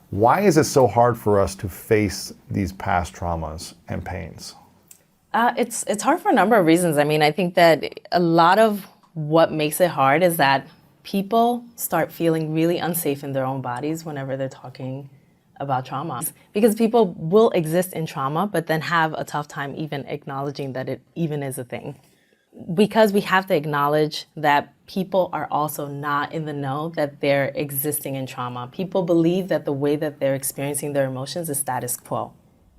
Why is it so hard for us to face these past traumas and pains? It's hard for a number of reasons. I mean, I think that a lot of what makes it hard is that people start feeling really unsafe in their own bodies whenever they're talking about trauma. Because people will exist in trauma, but then have a tough time even acknowledging that it even is a thing. Because we have to acknowledge that people are also not in the know that they're existing in trauma. People believe that the way that they're experiencing their emotions is status quo.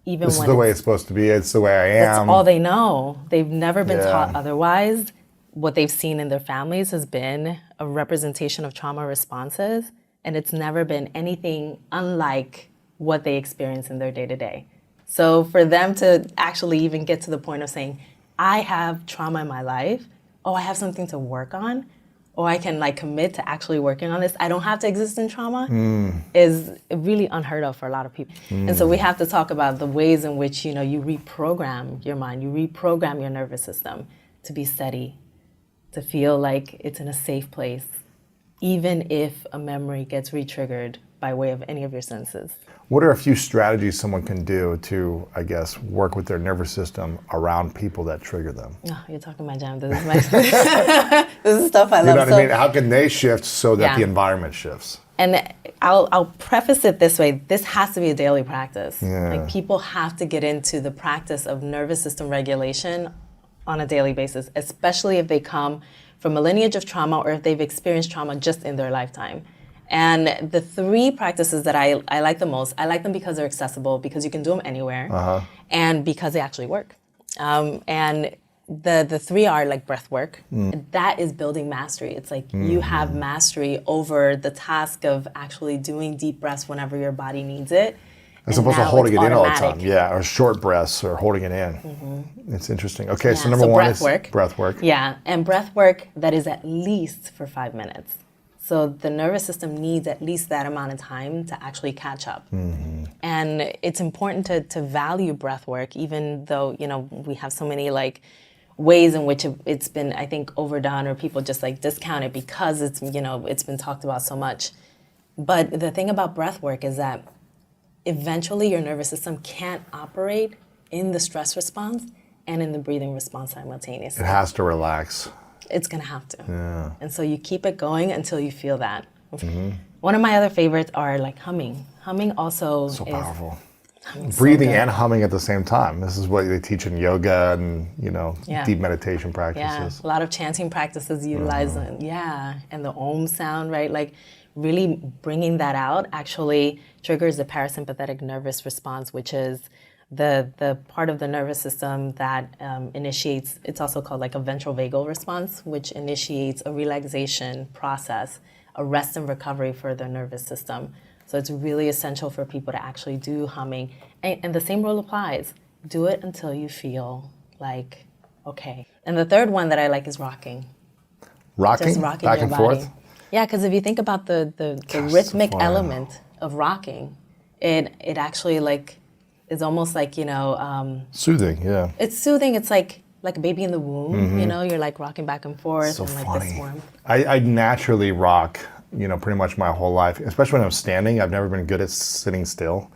Even This is when the way it's supposed to be. It's the way I am. that's all they know. They've never been Yeah. taught otherwise. What they've seen in their families has been a representation of trauma responses, and it's never been anything unlike what they experience in their day-to-day. So for them to actually even get to the point of saying, I have trauma in my life, oh, I have something to work on, or I can like commit to actually working on this, I don't have to exist in trauma, is really unheard of for a lot of people. And so we have to talk about the ways in which, you know, you reprogram your mind, you reprogram your nervous system to be steady, to feel like it's in a safe place, even if a memory gets re-triggered by way of any of your senses. What are a few strategies someone can do to, I guess, work with their nervous system around people that trigger them? Oh, you're talking my jam. This is my this is stuff I love. You know what I mean? How can they shift so that Yeah. the environment shifts? And I'll preface it this way: this has to be a daily practice. Yeah. Like people have to get into the practice of nervous system regulation on a daily basis, especially if they come from a lineage of trauma or if they've experienced trauma just in their lifetime. And the three practices that I like the most, I like them because they're accessible, because you can do them anywhere, and because they actually work. And the three are like breath work. That is building mastery. It's like you have mastery over the task of actually doing deep breaths whenever your body needs it. As And opposed to now holding it it's in all the time. automatic. Yeah, or short breaths or holding it in. It's interesting. Okay, so Yeah, number so one breath is work. breath work. Yeah, and breath work that is at least for 5 minutes. So the nervous system needs at least that amount of time to actually catch up. And it's important to value breath work, even though, you know, we have so many like ways in which it's been, I think, overdone, or people just like discount it because it's, you know, it's been talked about so much. But the thing about breath work is that eventually your nervous system can't operate in the stress response and in the breathing response simultaneously. It has to relax. It's gonna have to. Yeah. And so you keep it going until you feel that. One of my other favorites are like humming. Humming also So is powerful. humming's so Breathing good. and humming at the same time. This is what they teach in yoga and, you know, Yeah. deep meditation Yeah, practices. a lot of chanting practices utilize it. Yeah, and the om sound, right? Like really bringing that out actually triggers the parasympathetic nervous response, which is the part of the nervous system that initiates, it's also called like a ventral vagal response, which initiates a relaxation process, a rest and recovery for the nervous system. So it's really essential for people to actually do humming. And the same rule applies. Do it until you feel like, okay. And the third one that I like is rocking. Rocking? Just rocking Back your and body. forth? Yeah, because if you think about the so rhythmic fun. element of rocking, it actually like is almost like, you know, Soothing, yeah. it's soothing. It's like a baby in the womb, you know, you're like rocking back and forth So and like funny. this warmth. I naturally rock, you know, pretty much my whole life, especially when I'm standing. I've never been good at sitting still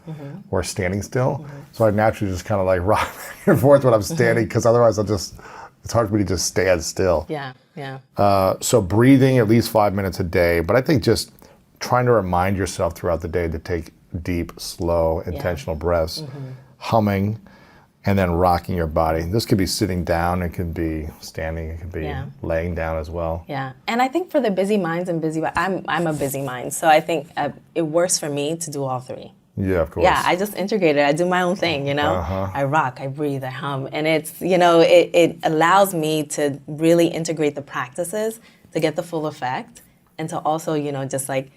or standing still. So I naturally just kind of like rock back and forth when I'm standing, because otherwise it's hard for me to just stand still. Yeah, yeah. So breathing at least 5 minutes a day, but I think just trying to remind yourself throughout the day to take deep, slow, intentional breaths, humming, and then rocking your body. This could be sitting down, it could be standing, it could be laying down as well. Yeah, and I think for the busy minds and I'm a busy mind, so I think it works for me to do all three. Yeah, of course. Yeah, I just integrate it. I do my own thing, you know. I rock, I breathe, I hum, and it's, you know, it allows me to really integrate the practices to get the full effect, and to also, you know, just like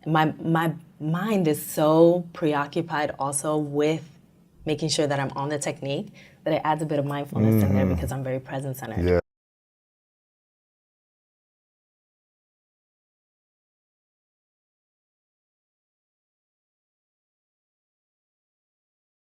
my mind is so preoccupied also with making sure that I'm on the technique that it adds a bit of mindfulness in there because I'm very presence centered. Yeah.